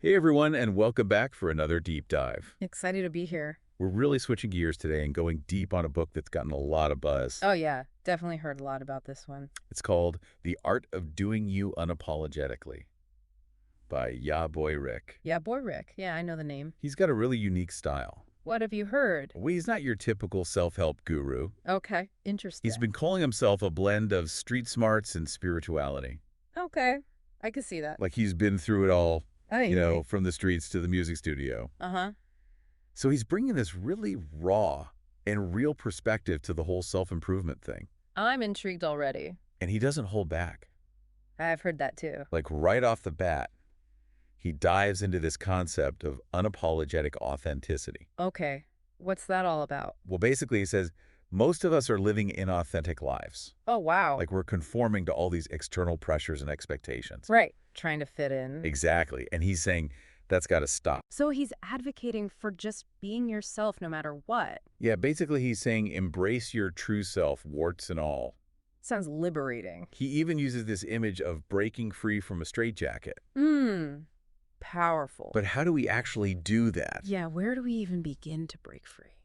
Hey everyone, and welcome back for another deep dive. Excited to be here. We're really switching gears today and going deep on a book that's gotten a lot of buzz. Oh, yeah. Definitely heard a lot about this one. It's called The Art of Doing You Unapologetically by Ya Boy Rick. Yeah, boy Rick. Yeah, I know the name. He's got a really unique style. What have you heard? Well, he's not your typical self-help guru. Okay, He's interesting. been calling himself a blend of street smarts and spirituality. Okay, I can see that. Like he's been through it all, Ay. from the streets to the music studio. Uh-huh. So he's bringing this really raw and real perspective to the whole self-improvement thing. I'm intrigued already. And he doesn't hold back. I've heard that too. Like right off the bat, he dives into this concept of unapologetic authenticity. Okay, what's that all about? Well, basically, he says most of us are living inauthentic lives. Oh, wow. Like we're conforming to all these external pressures and expectations. Right, trying to fit in. Exactly. And he's saying that's got to stop. So he's advocating for just being yourself no matter what. Yeah, basically, he's saying embrace your true self, warts and all. Sounds liberating. He even uses this image of breaking free from a straitjacket. Powerful. But how do we actually do that? Yeah, where do we even begin to break free?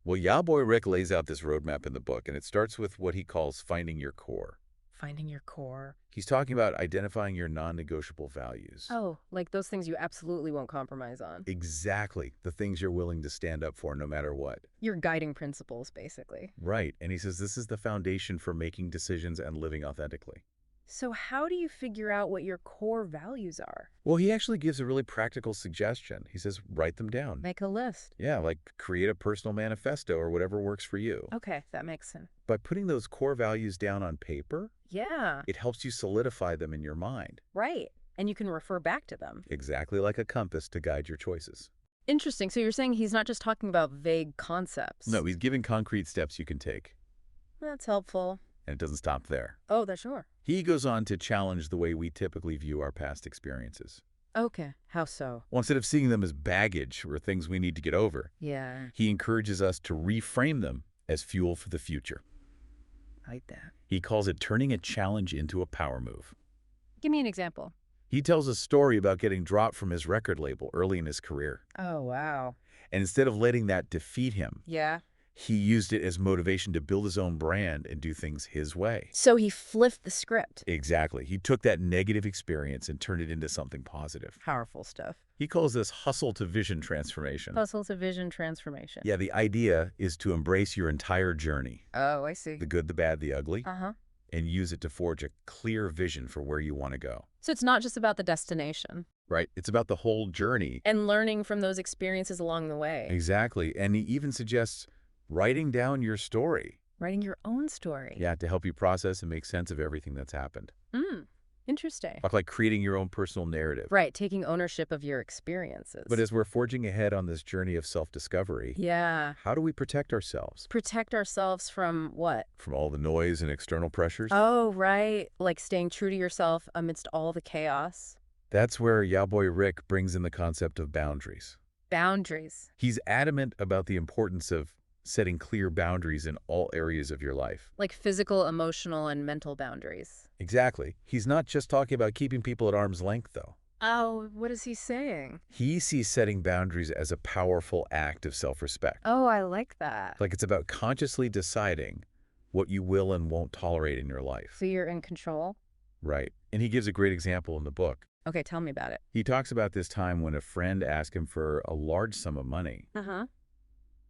Well, Ya Boy Rick lays out this roadmap in the book, and it starts with what he calls finding your core. Finding your core. He's talking about identifying your non-negotiable values. Oh, like those things you absolutely won't compromise on. Exactly. The things you're willing to stand up for no matter what. Your guiding principles, basically. Right. And he says this is the foundation for making decisions and living authentically. So how do you figure out what your core values are? Well, he actually gives a really practical suggestion. He says write them down. Make a list. Yeah, like create a personal manifesto or whatever works for you. Okay, that makes sense. By putting those core values down on paper, Yeah, it helps you solidify them in your mind. right. And you can refer back to them. Exactly like a compass to guide your choices. Interesting. So you're saying he's not just talking about vague concepts. No, he's giving concrete steps you can take. That's helpful. And it doesn't stop there. Oh, that's sure. He goes on to challenge the way we typically view our past experiences. Okay, how so? Well, instead of seeing them as baggage or things we need to get over, Yeah, he encourages us to reframe them as fuel for the future. I like that. He calls it turning a challenge into a power move. Give me an example. He tells a story about getting dropped from his record label early in his career. Oh, wow. And instead of letting that defeat him, Yeah. he used it as motivation to build his own brand and do things his way. So he flipped the script. Exactly. He took that negative experience and turned it into something positive. Powerful stuff. He calls this hustle to vision transformation. Hustle to vision transformation. Yeah, the idea is to embrace your entire journey, Oh, I see. the good, the bad, the ugly, Uh-huh. and use it to forge a clear vision for where you want to go. So it's not just about the destination. Right? It's about the whole journey. And learning from those experiences along the way. Exactly. And he even suggests writing down your story. Writing your own story. Yeah, to help you process and make sense of everything that's happened. Interesting. Like creating your own personal narrative. Right, taking ownership of your experiences. But as we're forging ahead on this journey of self-discovery, Yeah. how do we protect ourselves Protect ourselves from what? from all the noise and external pressures? Oh, right. Like staying true to yourself amidst all the chaos. That's where Ya Boy Rick brings in the concept of boundaries. Boundaries. He's adamant about the importance of setting clear boundaries in all areas of your life. Like physical, emotional, and mental boundaries. Exactly. He's not just talking about keeping people at arm's length, though. Oh, what is he saying? He sees setting boundaries as a powerful act of self-respect. Oh, I like that. Like it's about consciously deciding what you will and won't tolerate in your life. So you're in control? Right. And he gives a great example in the book. Okay, tell me about it. He talks about this time when a friend asked him for a large sum of money, Uh-huh.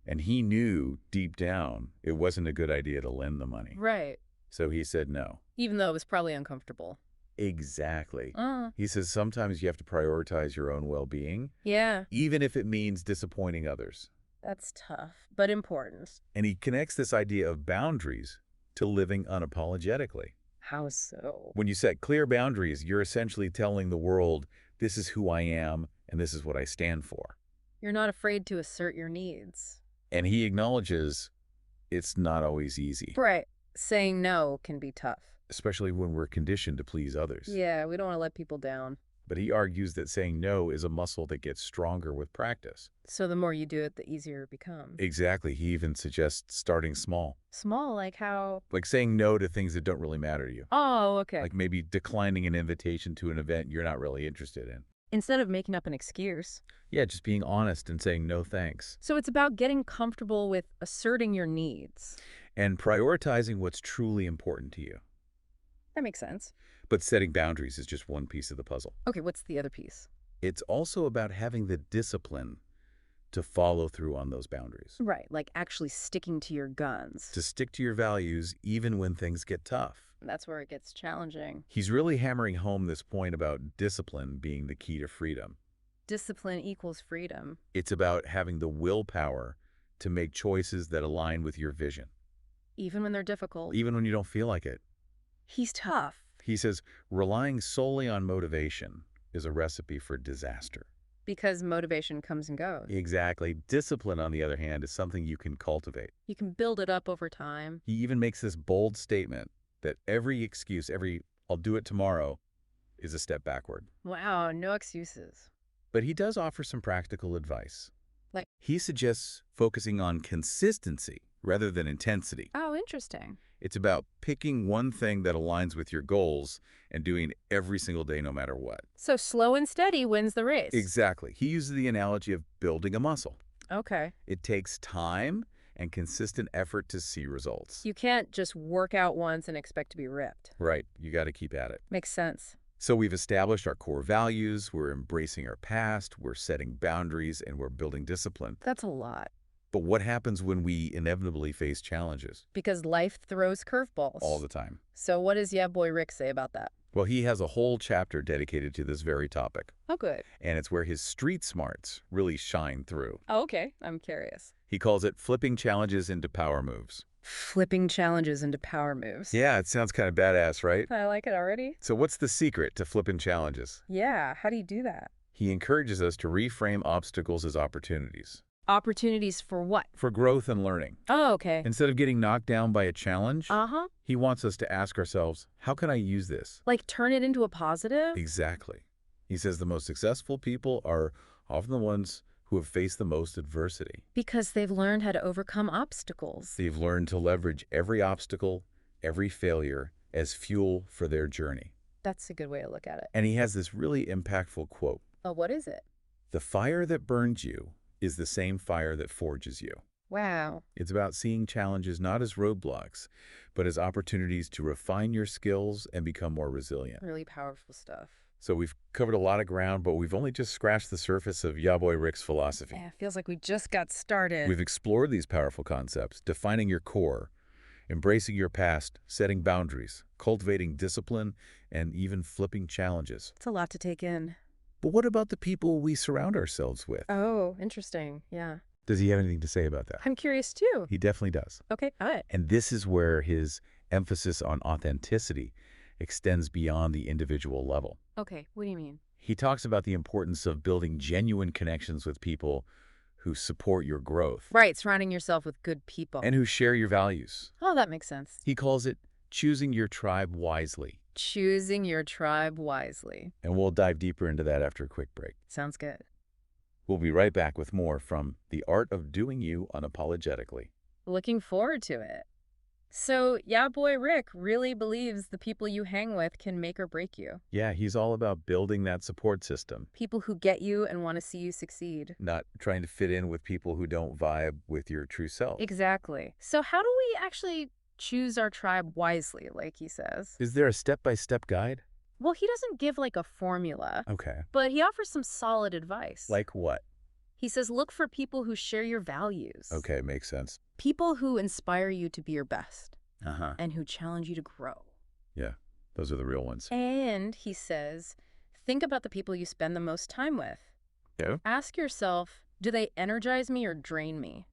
and he knew deep down it wasn't a good idea to lend the money. Right. So he said no. Even though it was probably uncomfortable. Exactly. Uh, He says sometimes you have to prioritize your own well-being, yeah, even if it means disappointing others. that's tough, but important. And he connects this idea of boundaries to living unapologetically. How so? When you set clear boundaries, you're essentially telling the world, this is who I am and this is what I stand for. You're not afraid to assert your needs. And he acknowledges it's not always easy, Right. Saying no can be tough. especially when we're conditioned to please others. Yeah, we don't want to let people down. But he argues that saying no is a muscle that gets stronger with practice. So the more you do it, the easier it becomes. Exactly. He even suggests starting small, Small, like how? like saying no to things that don't really matter to you. Oh, okay. Like maybe declining an invitation to an event you're not really interested in. instead of making up an excuse. Yeah, just being honest and saying no thanks. So it's about getting comfortable with asserting your needs. And prioritizing what's truly important to you. That makes sense. But setting boundaries is just one piece of the puzzle. Okay, what's the other piece? It's also about having the discipline to follow through on those boundaries. Right, like actually sticking to your guns. To stick to your values even when things get tough. That's where it gets challenging. He's really hammering home this point about discipline being the key to freedom. Discipline equals freedom. It's about having the willpower to make choices that align with your vision. Even when they're difficult. Even when you don't feel like it. He's tough. He says, relying solely on motivation is a recipe for disaster. Because motivation comes and goes. Exactly. Discipline, on the other hand, is something you can cultivate. You can build it up over time. He even makes this bold statement that every excuse, every "I'll do it tomorrow," is a step backward. Wow, no excuses. But he does offer some practical advice. Like? He suggests focusing on consistency rather than intensity. Oh, interesting. It's about picking one thing that aligns with your goals and doing it every single day no matter what. So slow and steady wins the race. Exactly. He uses the analogy of building a muscle. Okay. It takes time and consistent effort to see results. You can't just work out once and expect to be ripped. Right. You got to keep at it. Makes sense. So we've established our core values, we're embracing our past, we're setting boundaries, and we're building discipline. That's a lot. But what happens when we inevitably face challenges? Because life throws curveballs. All the time. So what does Yeah Boy Rick say about that? Well, he has a whole chapter dedicated to this very topic. Oh, good. And it's where his street smarts really shine through. Oh, okay. I'm curious. He calls it flipping challenges into power moves. Flipping challenges into power moves. Yeah, it sounds kind of badass, right? I like it already. So what's the secret to flipping challenges? Yeah, how do you do that? He encourages us to reframe obstacles as opportunities. Opportunities for what? For growth and learning. Oh, okay. Instead of getting knocked down by a challenge, Uh-huh. he wants us to ask ourselves, how can I use this? Like turn it into a positive? Exactly. He says the most successful people are often the ones who have faced the most adversity. Because they've learned how to overcome obstacles. They've learned to leverage every obstacle, every failure, as fuel for their journey. That's a good way to look at it. And he has this really impactful quote. Oh, what is it? The fire that burns you is the same fire that forges you. Wow. It's about seeing challenges not as roadblocks, but as opportunities to refine your skills and become more resilient. Really powerful stuff. So we've covered a lot of ground, but we've only just scratched the surface of Ya Boy Rick's philosophy. Yeah, feels like we just got started. We've explored these powerful concepts, defining your core, embracing your past, setting boundaries, cultivating discipline, and even flipping challenges. It's a lot to take in. But what about the people we surround ourselves with? Oh, interesting. Yeah. Does he have anything to say about that? I'm curious too. He definitely does. Okay, all right. And this is where his emphasis on authenticity extends beyond the individual level. Okay, what do you mean? He talks about the importance of building genuine connections with people who support your growth. Right, surrounding yourself with good people. And who share your values. Oh, that makes sense. He calls it choosing your tribe wisely. Choosing your tribe wisely. And we'll dive deeper into that after a quick break. Sounds good. We'll be right back with more from The Art of Doing You Unapologetically. Looking forward to it. So, Yeah Boy Rick really believes the people you hang with can make or break you. Yeah, he's all about building that support system. People who get you and want to see you succeed. Not trying to fit in with people who don't vibe with your true self. Exactly. So how do we actually choose our tribe wisely, like he says? Is there a step-by-step guide? Well, he doesn't give like a formula, Okay. but he offers some solid advice. Like what? He says, look for people who share your values. Okay, makes sense. People who inspire you to be your best Uh-huh. and who challenge you to grow. Yeah, those are the real ones. And he says, think about the people you spend the most time with. Yeah? Ask yourself, do they energize me or drain me?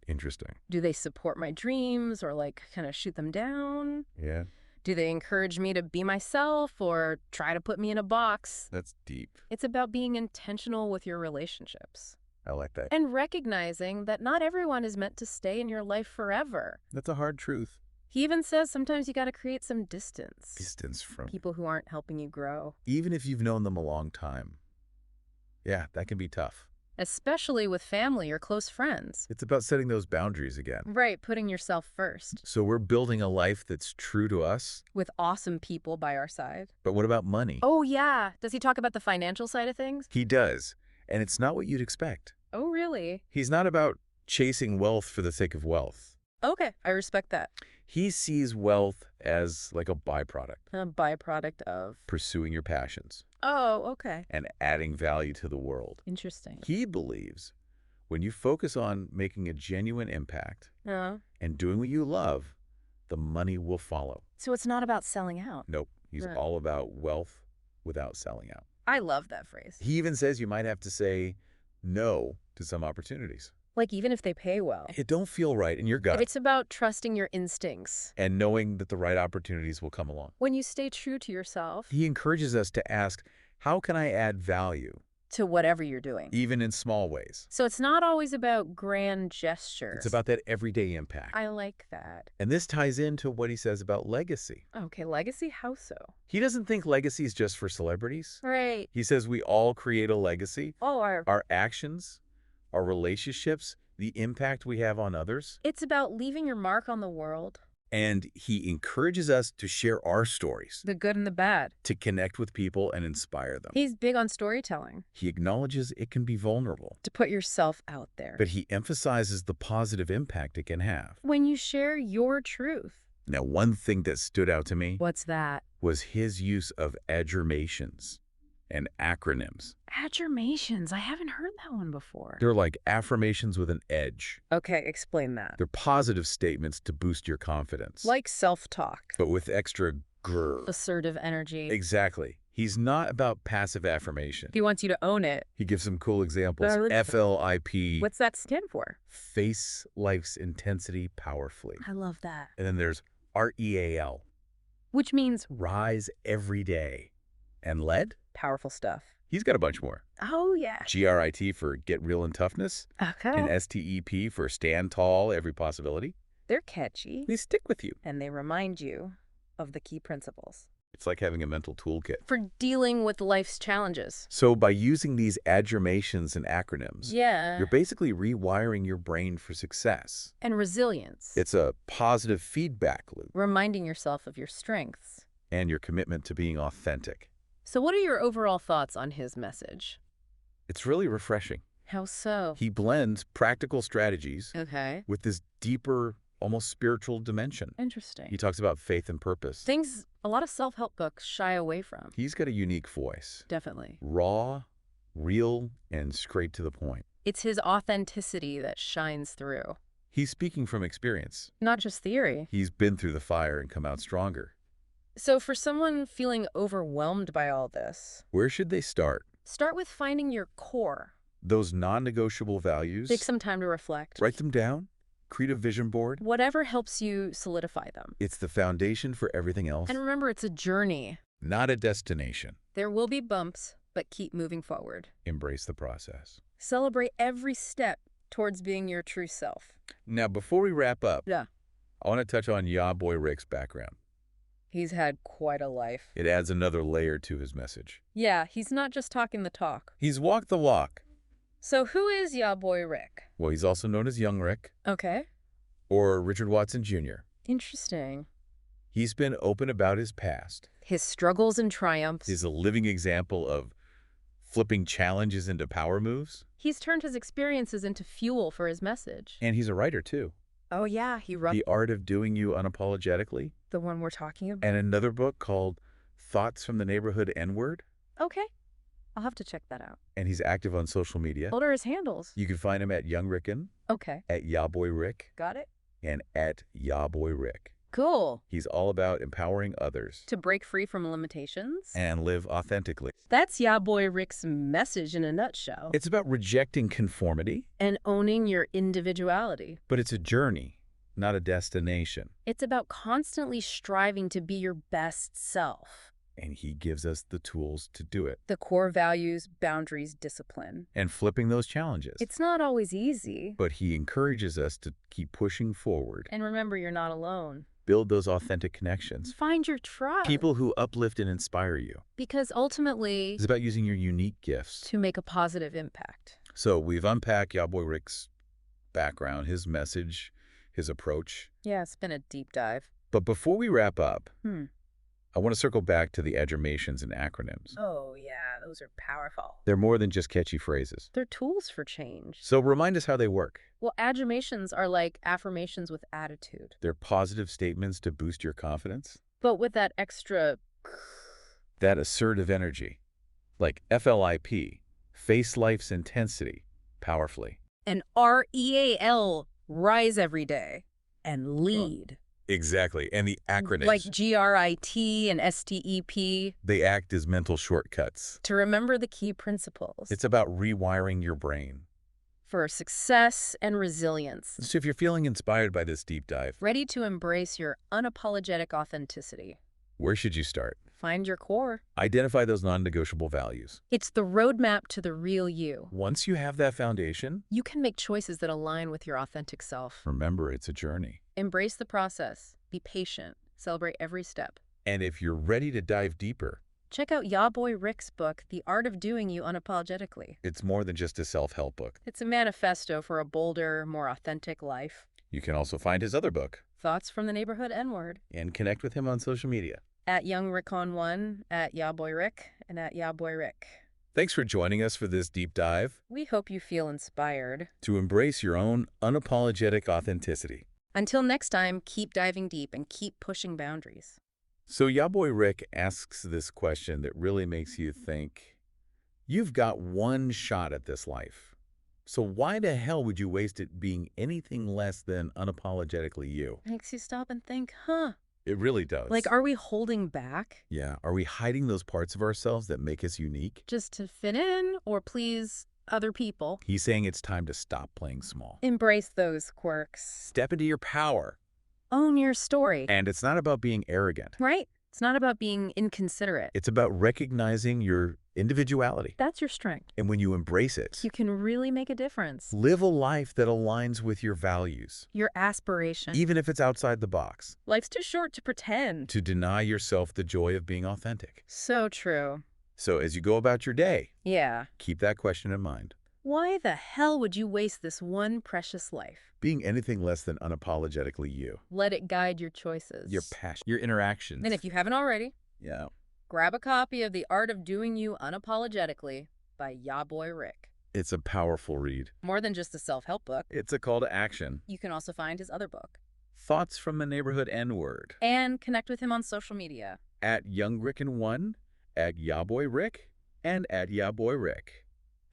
Interesting. Do they support my dreams or like kind of shoot them down? Yeah, Do they encourage me to be myself or try to put me in a box? that's deep. It's about being intentional with your relationships I like that. and recognizing that not everyone is meant to stay in your life forever. That's a hard truth. He even says sometimes you got to create some distance. Distance from People who aren't helping you grow. even if you've known them a long time. Yeah, that can be tough. especially with family or close friends. It's about setting those boundaries again. Right, putting yourself first. So we're building a life that's true to us. With awesome people by our side. But what about money? Oh, yeah. Does he talk about the financial side of things? He does. And it's not what you'd expect. Oh, really? He's not about chasing wealth for the sake of wealth. Okay, I respect that. He sees wealth as like a byproduct, A byproduct of... pursuing your passions Oh, okay. and adding value to the world. Interesting. He believes when you focus on making a genuine impact and doing what you love, the money will follow. So it's not about selling out. Nope. He's Right. all about wealth without selling out. I love that phrase. He even says you might have to say no to some opportunities. Like, even if they pay well. It don't feel right in your gut It's about trusting your instincts. and knowing that the right opportunities will come along. When you stay true to yourself, He encourages us to ask, how can I add value, to whatever you're doing. even in small ways? So it's not always about grand gestures. It's about that everyday impact. I like that. And this ties into what he says about legacy. Okay, legacy? How so? He doesn't think legacy is just for celebrities. Right. He says we all create a legacy. Oh, Our actions, our relationships, the impact we have on others. it's about leaving your mark on the world. And he encourages us to share our stories, The good and the bad. to connect with people and inspire them. He's big on storytelling. He acknowledges it can be vulnerable, To put yourself out there. but he emphasizes the positive impact it can have. When you share your truth. Now, one thing that stood out to me What's that? was his use of adjurations and acronyms. Adjurations. I haven't heard that one before. They're like affirmations with an edge. Okay, explain that. They're positive statements to boost your confidence, Like self-talk. but with extra grr. Assertive energy. Exactly. He's not about passive affirmation. He wants you to own it. He gives some cool examples. But- FLIP. What's that stand for? Face life's intensity powerfully. I love that. And then there's REAL. Which means Rise every day. And LED? powerful stuff. He's got a bunch more. Oh, yeah. GRIT for get real and toughness. Okay. And STEP for stand tall, every possibility. They're catchy. They stick with you. And they remind you of the key principles. It's like having a mental toolkit. For dealing with life's challenges. So by using these adjurations and acronyms, Yeah. you're basically rewiring your brain for success. And resilience. It's a positive feedback loop Reminding yourself of your strengths. and your commitment to being authentic. So what are your overall thoughts on his message? It's really refreshing. How so? He blends practical strategies Okay. with this deeper, almost spiritual dimension. Interesting. He talks about faith and purpose. Things a lot of self-help books shy away from. He's got a unique voice. Definitely. Raw, real, and straight to the point. It's his authenticity that shines through. He's speaking from experience. Not just theory. He's been through the fire and come out stronger. So for someone feeling overwhelmed by all this, Where should they start? start with finding your core. Those non-negotiable values, Take some time to reflect. write them down, create a vision board. Whatever helps you solidify them. It's the foundation for everything else, And remember, it's a journey. not a destination. There will be bumps, but keep moving forward. Embrace the process. Celebrate every step towards being your true self. Now, before we wrap up, Yeah. I want to touch on Ya Boy Rick's background. He's had quite a life. It adds another layer to his message. Yeah, he's not just talking the talk. He's walked the walk. So who is Ya Boy Rick? Well, he's also known as Young Rick Okay. or Richard Watson Jr. Interesting. He's been open about his past. His struggles and triumphs. He's a living example of flipping challenges into power moves. He's turned his experiences into fuel for his message. And he's a writer, too. Oh, yeah, he wrote The Art of Doing You Unapologetically. the one we're talking about. And another book called Thoughts from the Neighborhood N-Word. Okay. I'll have to check that out. And he's active on social media. What are his handles? You can find him at Young Rickin, Okay. at YaBoyRick, Got it? and at YaBoyRick. Cool. He's all about empowering others To break free from limitations. and live authentically. That's Ya Boy Rick's message in a nutshell. It's about rejecting conformity, And owning your individuality. but it's a journey, not a destination. It's about constantly striving to be your best self. And he gives us the tools to do it. The core values, boundaries, discipline. And flipping those challenges. It's not always easy. But he encourages us to keep pushing forward. And remember, you're not alone. Build those authentic connections. Find your tribe. People who uplift and inspire you. Because ultimately, It's about using your unique gifts to make a positive impact. So we've unpacked Ya Boy Rick's background, his message, his approach. Yeah, it's been a deep dive. But before we wrap up, Hmm. I want to circle back to the adjurations and acronyms. Oh, yeah, those are powerful. They're more than just catchy phrases. They're tools for change. So remind us how they work. Well, adjurations are like affirmations with attitude, They're positive statements to boost your confidence. but with that extra That assertive energy. Like FLIP, face life's intensity, powerfully. and REAL, rise every day, and lead. Exactly. And the acronyms. Like GRIT and STEP, They act as mental shortcuts. to remember the key principles It's about rewiring your brain. for success and resilience. So if you're feeling inspired by this deep dive, Ready to embrace your unapologetic authenticity. where should you start? Find your core. Identify those non-negotiable values. It's the roadmap to the real you. Once you have that foundation, You can make choices that align with your authentic self. remember it's a journey. Embrace the process. Be patient. Celebrate every step. And if you're ready to dive deeper, Check out Ya Boy Rick's book, The Art of Doing You Unapologetically. it's more than just a self-help book. It's a manifesto for a bolder, more authentic life. You can also find his other book Thoughts from the Neighborhood N-word. and connect with him on social media. At YoungRickon1, at Ya Boy Rick, and at Ya Boy Rick. Thanks for joining us for this deep dive We hope you feel inspired. to embrace your own unapologetic authenticity. Until next time, keep diving deep and keep pushing boundaries. So Ya Boy Rick asks this question that really makes you think, you've got one shot at this life. So why the hell would you waste it being anything less than unapologetically you? Makes you stop and think, huh? It really does. Like, are we holding back Yeah. Are we hiding those parts of ourselves that make us unique? just to fit in or please other people? He's saying it's time to stop playing small. Embrace those quirks. Step into your power. Own your story. And it's not about being arrogant. Right? It's not about being inconsiderate. It's about recognizing your individuality. That's your strength. And when you embrace it, You can really make a difference. live a life that aligns with your values, Your aspiration. even if it's outside the box, Life's too short to pretend. to deny yourself the joy of being authentic. So true. So as you go about your day, Yeah. keep that question in mind. Why the hell would you waste this one precious life? Being anything less than unapologetically you, Let it guide your choices. your passion, your interactions. And if you haven't already, Yeah. grab a copy of The Art of Doing You Unapologetically by Ya Boy Rick. It's a powerful read. More than just a self-help book, It's a call to action. you can also find his other book. Thoughts from the Neighborhood N-word. And connect with him on social media. At YoungRickon1, at YaBoyRick, and at YaBoyRick.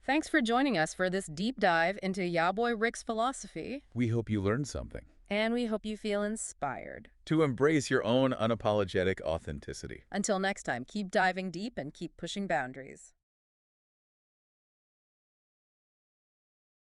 Thanks for joining us for this deep dive into Ya Boy Rick's philosophy, We hope you learned something. and we hope you feel inspired. To embrace your own unapologetic authenticity. Until next time, keep diving deep and keep pushing boundaries.